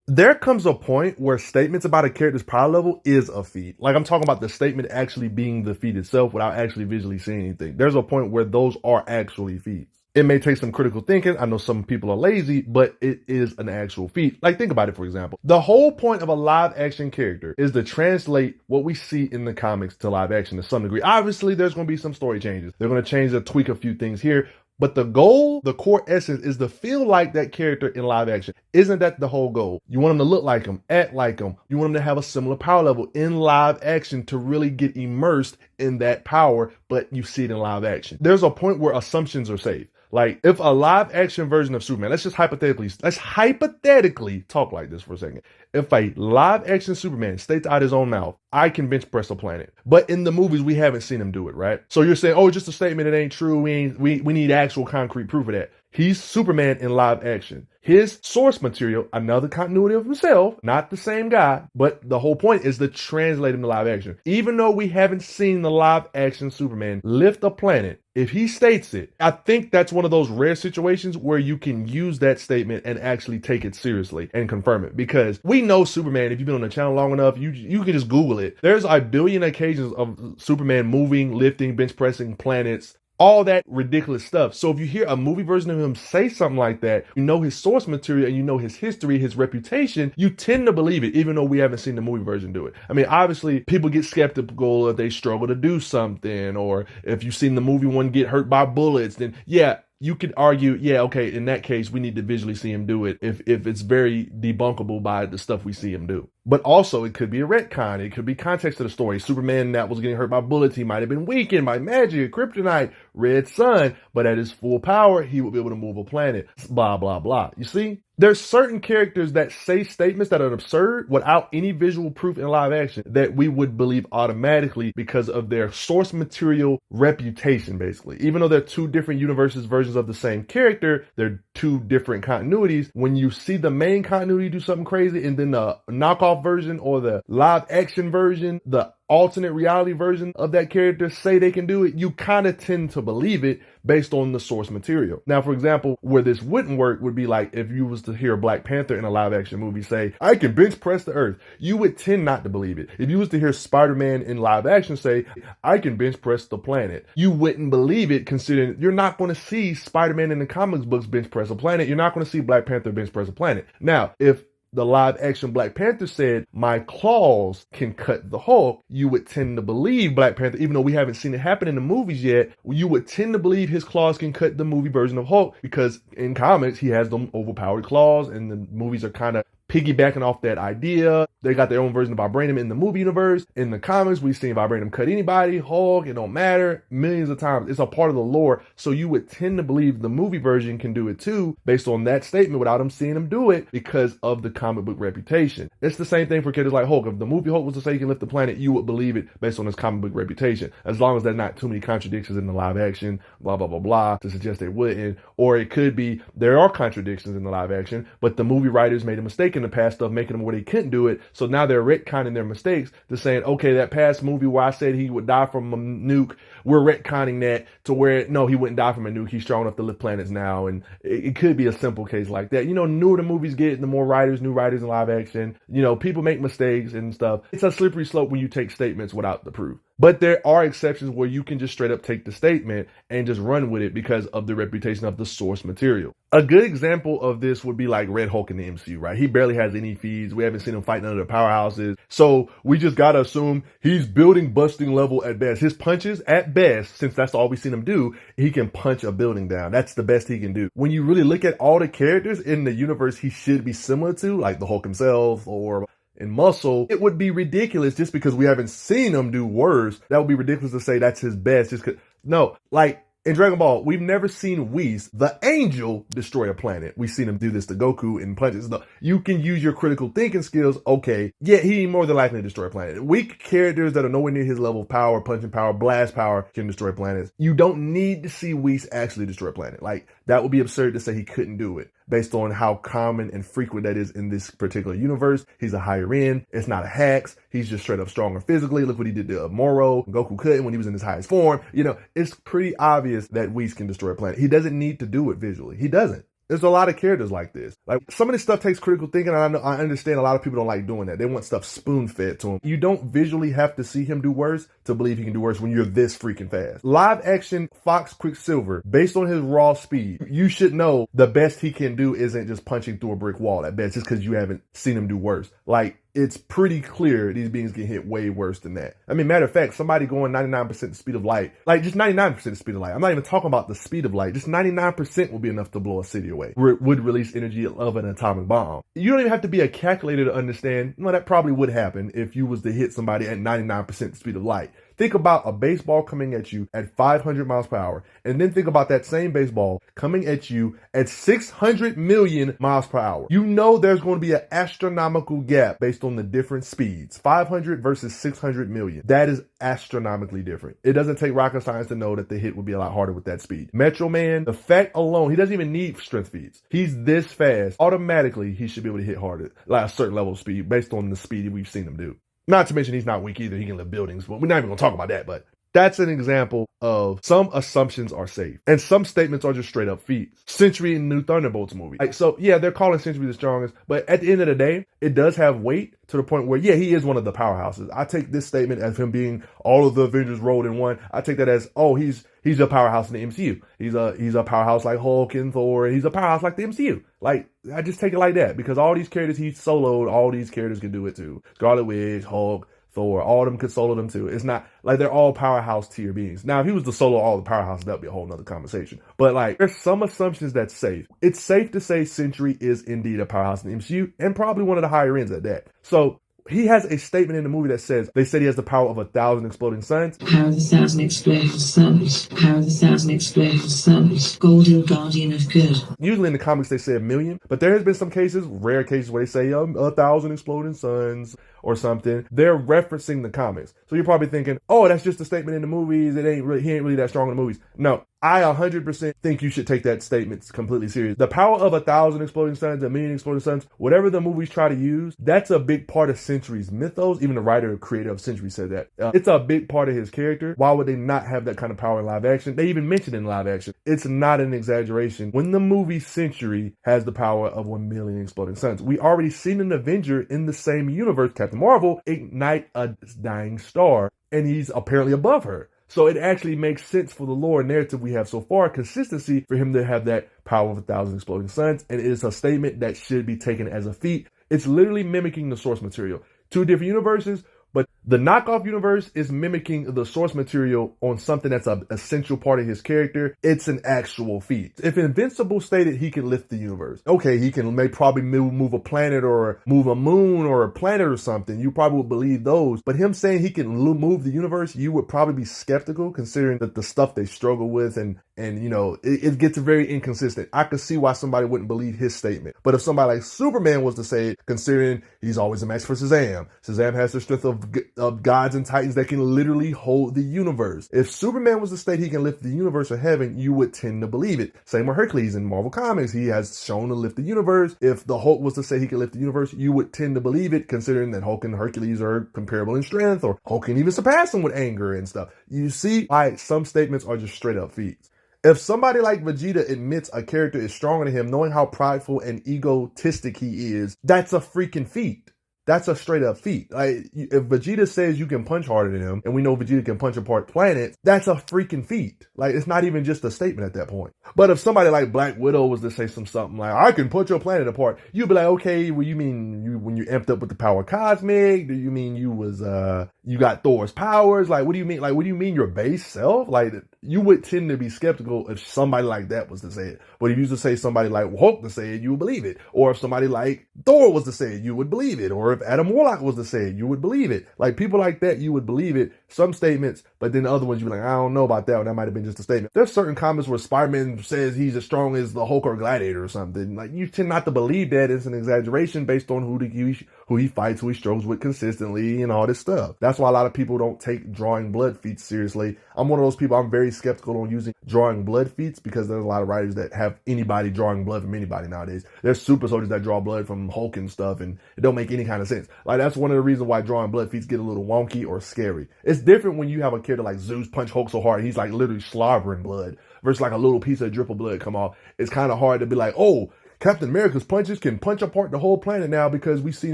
There comes a point where statements about a character's power level is a feat. Like I'm talking about the statement actually being the feat itself without actually visually seeing anything. There's a point where those are actually feats. It may take some critical thinking. I know some people are lazy, but it is an actual feat. Like think about it, for example. The whole point of a live action character is to translate what we see in the comics to live action to some degree. Obviously, there's going to be some story changes. They're going to change or tweak a few things here, but the goal, the core essence is to feel like that character in live action. Isn't that the whole goal? You want them to look like them, act like them. You want them to have a similar power level in live action to really get immersed in that power, but you see it in live action. There's a point where assumptions are safe. Like if a live action version of Superman, let's hypothetically talk like this for a second. If a live action Superman states out his own mouth, I can bench press a planet. But in the movies, we haven't seen him do it, right? So you're saying, oh, it's just a statement. It ain't true. We need actual concrete proof of that. He's Superman in live action. His source material, another continuity of himself, not the same guy, but the whole point is to translate him to live action. Even though we haven't seen the live action Superman lift a planet, if he states it, I think that's one of those rare situations where you can use that statement and actually take it seriously and confirm it. Because we know Superman, if you've been on the channel long enough, you can just Google it. There's a billion occasions of Superman moving, lifting, bench pressing planets, all that ridiculous stuff. So if you hear a movie version of him say something like that, you know his source material and you know his history, his reputation, you tend to believe it, even though we haven't seen the movie version do it. I mean, obviously, people get skeptical if they struggle to do something, or if you've seen the movie one get hurt by bullets, then yeah, you could argue, yeah, okay, in that case, we need to visually see him do it if it's very debunkable by the stuff we see him do. But also, it could be a retcon. It could be context to the story. Superman that was getting hurt by bullets, he might have been weakened by magic, kryptonite, red sun, but at his full power, he would be able to move a planet, blah, blah, blah. You see? There's certain characters that say statements that are absurd without any visual proof in live action that we would believe automatically because of their source material reputation, basically. Even though they're two different universes, versions of the same character, they're two different continuities. When you see the main continuity do something crazy and then the knockoff version or the live action version, the alternate reality version of that character say they can do it, you kind of tend to believe it based on the source material. Now, for example, where this wouldn't work would be like if you was to hear Black Panther in a live action movie say, I can bench press the earth. You would tend not to believe it. If you was to hear Spider-Man in live action say, I can bench press the planet, you wouldn't believe it, considering you're not going to see Spider-Man in the comics books bench press a planet. You're not going to see Black Panther bench press a planet. Now, if the live action Black Panther said, my claws can cut the Hulk, you would tend to believe Black Panther, even though we haven't seen it happen in the movies yet, you would tend to believe his claws can cut the movie version of Hulk because in comics, he has them overpowered claws and the movies are kind of piggybacking off that idea. They got their own version of vibranium in the movie universe. In the comics, we've seen vibranium cut anybody, Hulk, it don't matter, millions of times. It's a part of the lore. So you would tend to believe the movie version can do it too, based on that statement without them seeing him do it because of the comic book reputation. It's the same thing for characters like Hulk. If the movie Hulk was to say he can lift the planet, you would believe it based on his comic book reputation. As long as there's not too many contradictions in the live action, blah, blah, blah, blah, to suggest they wouldn't. Or it could be there are contradictions in the live action, but the movie writers made a mistake in the past of making them where they couldn't do it. So now they're retconning their mistakes. They're saying, okay, that past movie where I said he would die from a nuke, we're retconning that to where, no, he wouldn't die from a nuke. He's strong enough to lift planets now. And it could be a simple case like that. You know, newer the movies get, the more new writers in live action, you know, people make mistakes and stuff. It's a slippery slope when you take statements without the proof. But there are exceptions where you can just straight up take the statement and just run with it because of the reputation of the source material. A good example of this would be like Red Hulk in the MCU, right? He barely has any feeds. We haven't seen him fight none of the powerhouses. So we just got to assume he's building busting level at best. His punches at best, since that's all we've seen him do, he can punch a building down. That's the best he can do. When you really look at all the characters in the universe he should be similar to, like the Hulk himself or in muscle, it would be ridiculous just because we haven't seen him do worse. That would be ridiculous to say that's his best. Just cause, no, like in Dragon Ball, we've never seen Whis, the angel, destroy a planet. We've seen him do this to Goku in punches. No, you can use your critical thinking skills. Okay, yeah, he more than likely to destroy a planet. Weak characters that are nowhere near his level of power, punching power, blast power, can destroy planets. You don't need to see Whis actually destroy a planet. Like, that would be absurd to say he couldn't do it based on how common and frequent that is in this particular universe. He's a higher end. It's not a hacks. He's just straight up stronger physically. Look what he did to Moro. Goku couldn't when he was in his highest form. You know, it's pretty obvious that Whis can destroy a planet. He doesn't need to do it visually. He doesn't. There's a lot of characters like this. Like, some of this stuff takes critical thinking, and I understand a lot of people don't like doing that. They want stuff spoon-fed to them. You don't visually have to see him do worse to believe he can do worse when you're this freaking fast. Live action Fox Quicksilver, based on his raw speed, you should know the best he can do isn't just punching through a brick wall at best, just because you haven't seen him do worse. Like, it's pretty clear these beings get hit way worse than that. I mean, matter of fact, somebody going 99% the speed of light, like just 99% the speed of light. I'm not even talking about the speed of light. Just 99% will be enough to blow a city away. Would release energy of an atomic bomb. You don't even have to be a calculator to understand, well, that probably would happen if you was to hit somebody at 99% the speed of light. Think about a baseball coming at you at 500 miles per hour, and then think about that same baseball coming at you at 600 million miles per hour. You know there's going to be an astronomical gap based on the different speeds. 500 versus 600 million. That is astronomically different. It doesn't take rocket science to know that the hit would be a lot harder with that speed. Metro Man, the fact alone, he doesn't even need strength feats. He's this fast. Automatically, he should be able to hit harder, like a certain level of speed based on the speed we've seen him do. Not to mention he's not weak either. He can lift buildings, but we're not even going to talk about that. But that's an example of some assumptions are safe and some statements are just straight up feats. Sentry in the new Thunderbolts movie. Like, so yeah, they're calling Sentry the strongest, but at the end of the day, it does have weight to the point where, yeah, he is one of the powerhouses. I take this statement as him being all of the Avengers rolled in one. I take that as, oh, he's a powerhouse in the MCU. He's a powerhouse like Hulk and Thor, and he's a powerhouse like the MCU. Like, I just take it like that because all these characters he soloed, all these characters can do it too. Scarlet Witch, Hulk, Thor, all of them could solo them too. It's not like they're all powerhouse tier beings. Now, if he was to solo all the powerhouses, that'd be a whole nother conversation. But like, there's some assumptions that's safe. It's safe to say Sentry is indeed a powerhouse in the MCU and probably one of the higher ends at that. So he has a statement in the movie that says, they said he has the power of 1,000 exploding suns. Power of 1,000 exploding suns. Power of 1,000 exploding suns. Golden guardian of good. Usually in the comics they say 1,000,000, but there has been some cases, rare cases, where they say 1,000 exploding suns or something. They're referencing the comics. So you're probably thinking, oh, that's just a statement in the movies. He ain't really that strong in the movies. No, I 100% think you should take that statement completely serious. The power of 1,000 exploding suns, 1,000,000 exploding suns, whatever the movies try to use, that's a big part of Sentry's mythos. Even the writer or creator of Sentry said that. It's a big part of his character. Why would they not have that kind of power in live action? They even mentioned it in live action. It's not an exaggeration when the movie Sentry has the power of 1,000,000 exploding suns. We already seen an Avenger in the same universe, Captain Marvel, ignite a dying star, and he's apparently above her. So it actually makes sense for the lore and narrative we have so far, consistency, for him to have that power of 1,000 exploding suns. And it is a statement that should be taken as a feat. It's literally mimicking the source material. Two different universes, but the knockoff universe is mimicking the source material on something that's an essential part of his character. It's an actual feat. If Invincible stated he can lift the universe, okay, he can probably move a planet or move a moon or a planet or something. You probably would believe those. But him saying he can move the universe, you would probably be skeptical considering that the stuff they struggle with and you know, it gets very inconsistent. I could see why somebody wouldn't believe his statement. But if somebody like Superman was to say it, considering he's always a match for Shazam, Shazam has the strength of gods and titans that can literally hold the universe. If Superman was to state he can lift the universe or heaven, you would tend to believe it. Same with Hercules in Marvel Comics. He has shown to lift the universe. If the Hulk was to say he can lift the universe, you would tend to believe it, considering that Hulk and Hercules are comparable in strength, or Hulk can even surpass him with anger and stuff. You see why some statements are just straight up feats. If somebody like Vegeta admits a character is stronger than him, knowing how prideful and egotistic he is, that's a freaking feat. That's a straight up feat. Like, if Vegeta says you can punch harder than him, and we know Vegeta can punch apart planets, that's a freaking feat. Like, it's not even just a statement at that point. But if somebody like Black Widow was to say something like, I can punch your planet apart, you'd be like, okay, well, you mean when you amped up with the power cosmic? Do you mean you got Thor's powers? Like, what do you mean? Like, what do you mean your base self? Like, you would tend to be skeptical if somebody like that was to say it. But if you used to say somebody like Hulk to say it, you would believe it. Or if somebody like Thor was to say it, you would believe it. Or if Adam Warlock was to say it, you would believe it. Like, people like that, you would believe it. Some statements, but then the other ones, you'd be like, I don't know about that one. That might have been just a statement. There's certain comments where Spider-Man says he's as strong as the Hulk or Gladiator or something. Like, you tend not to believe that. It's an exaggeration based on who he fights, who he struggles with consistently, and all this stuff. That's why a lot of people don't take drawing blood feats seriously. I'm one of those people, I'm very skeptical on using drawing blood feats because there's a lot of writers that have anybody drawing blood from anybody nowadays. There's super soldiers that draw blood from Hulk and stuff, and it don't make any kind of sense. Like, that's one of the reasons why drawing blood feats get a little wonky or scary. It's It's different when you have a character like Zeus punch Hulk so hard, he's like literally slobbering blood versus like a little piece of drip of blood come off. It's kind of hard to be like, oh, Captain America's punches can punch apart the whole planet now because we've seen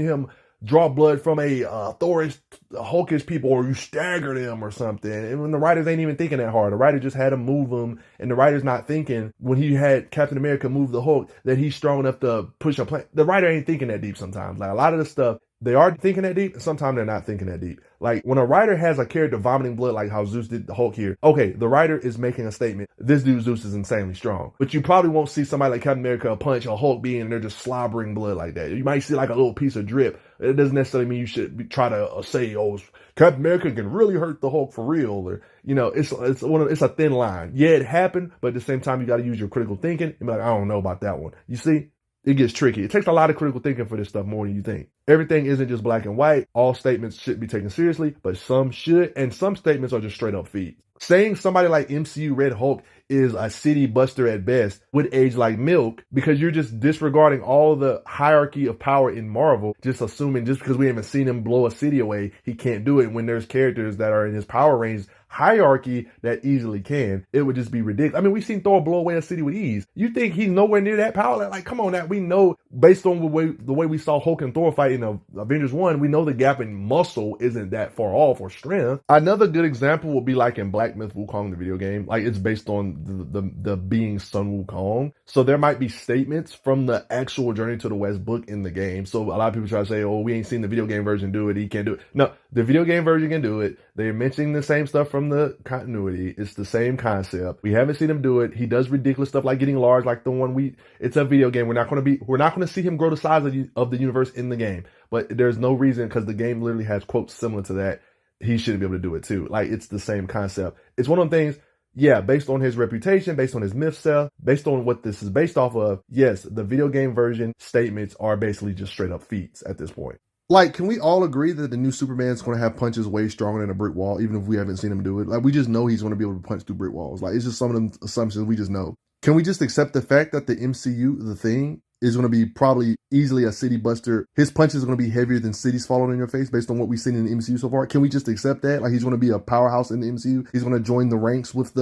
him draw blood from a Thorish, Hulkish people, or you stagger them or something. And when the writers ain't even thinking that hard, the writer just had him move them, and the writer's not thinking when he had Captain America move the Hulk that he's strong enough to push a planet. The writer ain't thinking that deep sometimes. Like a lot of the stuff, they are thinking that deep, and sometimes they're not thinking that deep. Like when a writer has a character vomiting blood, like how Zeus did the Hulk here, okay, the writer is making a statement. This dude Zeus is insanely strong. But you probably won't see somebody like Captain America punch a Hulk being and they're just slobbering blood like that. You might see like a little piece of drip. It doesn't necessarily mean you should try to say, oh, Captain America can really hurt the Hulk for real, or it's a thin line. Yeah, it happened, but at the same time, you got to use your critical thinking and be like, I don't know about that one. You see, it gets tricky. It takes a lot of critical thinking for this stuff more than you think. Everything isn't just black and white. All statements should be taken seriously, but some should, and some statements are just straight up feeds. Saying somebody like MCU Red Hulk is a city buster at best would age like milk because you're just disregarding all the hierarchy of power in Marvel, just assuming just because we haven't seen him blow a city away, he can't do it when there's characters that are in his power range hierarchy that easily can. It would just be ridiculous. I mean, we've seen Thor blow away a city with ease. You think he's nowhere near that power? Like, come on now. We know based on the way we saw Hulk and Thor fight in Avengers 1, we know the gap in muscle isn't that far off or strength. Another good example would be like in Black Myth Wukong, the video game. Like it's based on the being Sun Wukong. So there might be statements from the actual Journey to the West book in the game. So a lot of people try to say, oh, we ain't seen the video game version do it. He can't do it. No, the video game version can do it. They're mentioning the same stuff from the continuity. It's the same concept. We haven't seen him do it. He does ridiculous stuff like getting large, like the one it's a video game. We're not going to see him grow the size of the universe in the game. But there's no reason, because the game literally has quotes similar to that, he should be able to do it too. Like it's the same concept. It's one of the things, yeah, based on his reputation, based on his myth cell, based on what this is based off of, yes, the video game version statements are basically just straight up feats at this point. Like, can we all agree that the new Superman's going to have punches way stronger than a brick wall, even if we haven't seen him do it? Like, we just know he's going to be able to punch through brick walls. Like, it's just some of them assumptions we just know. Can we just accept the fact that the MCU, the thing, is going to be probably easily a city buster? His punches are going to be heavier than cities falling in your face based on what we've seen in the MCU so far. Can we just accept that? Like, he's going to be a powerhouse in the MCU. He's going to join the ranks with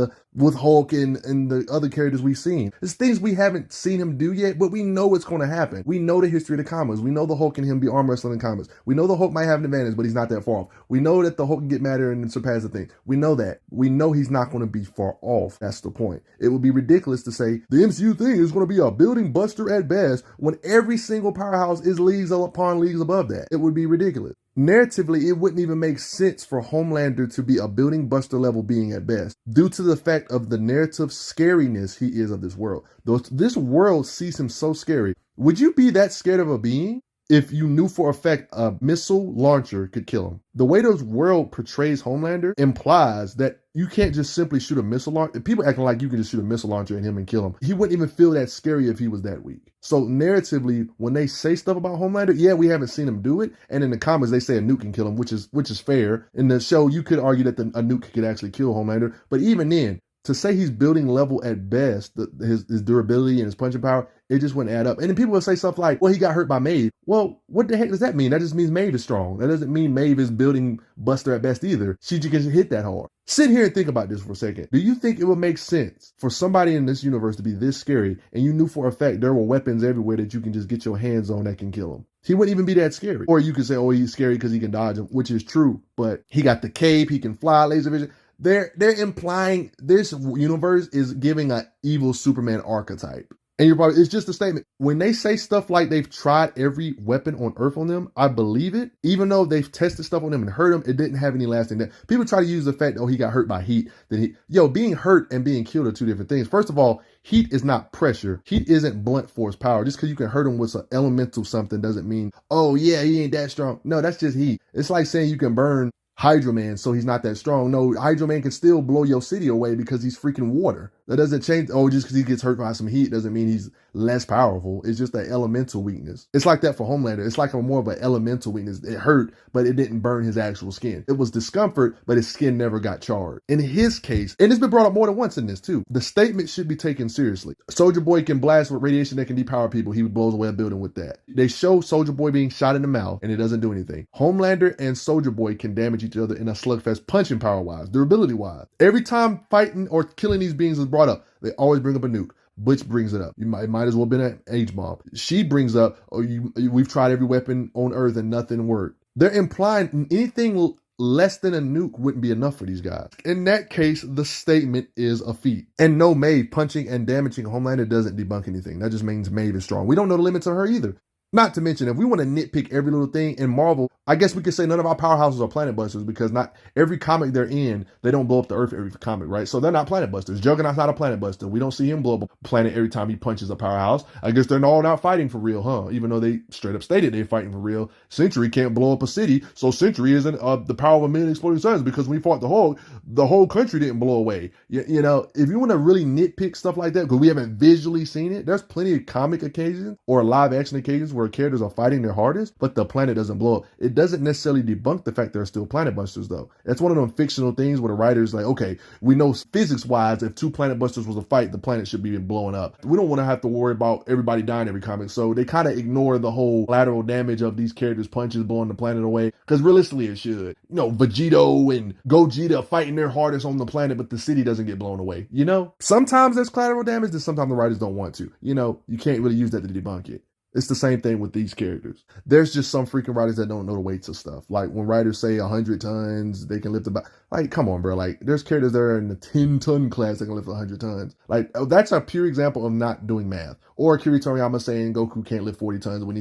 Hulk and the other characters we've seen. It's things we haven't seen him do yet, but we know it's going to happen. We know the history of the comics. We know the Hulk and him be arm wrestling in comics. We know the Hulk might have an advantage, but he's not that far off. We know that the Hulk can get madder and surpass the thing. We know that. We know he's not going to be far off. That's the point. It would be ridiculous to say the MCU thing is going to be a building buster at best when every single powerhouse is leagues upon leagues above that. It would be ridiculous. Narratively, it wouldn't even make sense for Homelander to be a building buster level being at best, due to the fact of the narrative scariness he is of this world. This world sees him so scary. Would you be that scared of a being if you knew for a fact a missile launcher could kill him? The way this world portrays Homelander implies that you can't just simply shoot a missile launcher. People acting like you can just shoot a missile launcher at him and kill him. He wouldn't even feel that scary if he was that weak. So narratively, when they say stuff about Homelander, yeah, we haven't seen him do it. And in the comics, they say a nuke can kill him, which is fair. In the show, you could argue that a nuke could actually kill Homelander. But even then, to say he's building level at best, his durability and his punching power, it just wouldn't add up. And then people will say stuff like, well, he got hurt by Maeve. Well, what the heck does that mean? That just means Maeve is strong. That doesn't mean Maeve is building buster at best either. She just can hit that hard. Sit here and think about this for a second. Do you think it would make sense for somebody in this universe to be this scary and you knew for a fact there were weapons everywhere that you can just get your hands on that can kill him? He wouldn't even be that scary. Or you could say, oh, he's scary because he can dodge him, which is true. But he got the cape, he can fly, laser vision. They're implying this universe is giving an evil Superman archetype. And it's just a statement. When they say stuff like they've tried every weapon on Earth on them, I believe it. Even though they've tested stuff on them and hurt them, it didn't have any lasting damage. People try to use the fact, oh, he got hurt by heat. Being hurt and being killed are two different things. First of all, heat is not pressure. Heat isn't blunt force power. Just because you can hurt him with an elemental something doesn't mean, oh yeah, he ain't that strong. No, that's just heat. It's like saying you can burn Hydro Man, so he's not that strong. No, Hydro Man can still blow your city away because he's freaking water. That doesn't change. Oh, just because he gets hurt by some heat doesn't mean he's less powerful. It's just an elemental weakness. It's like that for Homelander. It's like a more of an elemental weakness. It hurt, but it didn't burn his actual skin. It was discomfort, but his skin never got charred. In his case, and it's been brought up more than once in this too, the statement should be taken seriously. Soldier Boy can blast with radiation that can depower people. He blows away a building with that. They show Soldier Boy being shot in the mouth, and it doesn't do anything. Homelander and Soldier Boy can damage each other in a slugfest, punching power-wise, durability-wise. Every time fighting or killing these beings is brought up, they always bring up a nuke. Butch brings it up. It might as well have been an H-bomb. She brings up, we've tried every weapon on Earth and nothing worked. They're implying anything less than a nuke wouldn't be enough for these guys. In that case, the statement is a feat. And no, Maeve punching and damaging Homelander doesn't debunk anything. That just means Maeve is strong. We don't know the limits of her either. Not to mention, if we want to nitpick every little thing in Marvel, I guess we could say none of our powerhouses are planet busters because not every comic they're in, they don't blow up the Earth every comic, right? So they're not planet busters. Juggernaut's not a planet buster. We don't see him blow up a planet every time he punches a powerhouse. I guess they're all not fighting for real, huh? Even though they straight up stated they're fighting for real. Sentry can't blow up a city, so Sentry isn't the power of a million exploding suns because when we fought the whole country didn't blow away. You know, if you want to really nitpick stuff like that, because we haven't visually seen it, there's plenty of comic occasions or live action occasions where characters are fighting their hardest, but the planet doesn't blow up. It doesn't necessarily debunk the fact there are still planet busters, though. That's one of them fictional things where the writer's like, okay, we know physics-wise, if two planet busters was a fight, the planet should be blowing up. We don't want to have to worry about everybody dying every comic, so they kind of ignore the whole lateral damage of these characters' punches blowing the planet away, because realistically it should. You know, Vegito and Gogeta fighting their hardest on the planet, but the city doesn't get blown away, you know? Sometimes there's collateral damage, and sometimes the writers don't want to. You know, you can't really use that to debunk it. It's the same thing with these characters. There's just some freaking writers that don't know the weights of stuff. Like when writers say 100 tons, they can lift about, like, come on, bro. Like there's characters that are in the 10-ton class that can lift 100 tons. Like that's a pure example of not doing math. Or Akira Toriyama saying Goku can't lift 40 tons when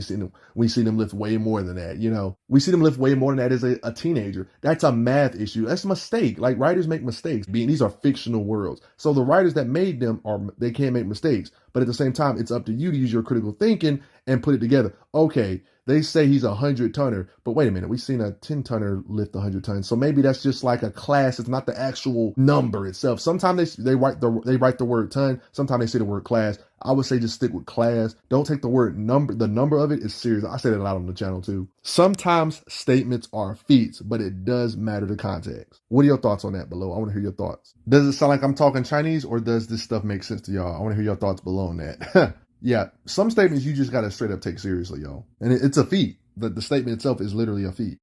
we see them lift way more than that. You know, we see them lift way more than that as a teenager. That's a math issue. That's a mistake. Like writers make mistakes. These are fictional worlds. So the writers that made them they can't make mistakes. But at the same time, it's up to you to use your critical thinking and put it together. Okay, they say he's 100-tonner, but wait a minute, we've seen a 10-tonner lift 100 tons. So maybe that's just like a class. It's not the actual number itself. Sometimes they write the word ton. Sometimes they say the word class. I would say just stick with class. Don't take the word number. The number of it is serious. I say that a lot on the channel too. Sometimes statements are feats, but it does matter the context. What are your thoughts on that below? I want to hear your thoughts. Does it sound like I'm talking Chinese, or does this stuff make sense to y'all? I want to hear your thoughts below on that. Yeah, some statements you just got to straight up take seriously, y'all. And it's a feat. The statement itself is literally a feat.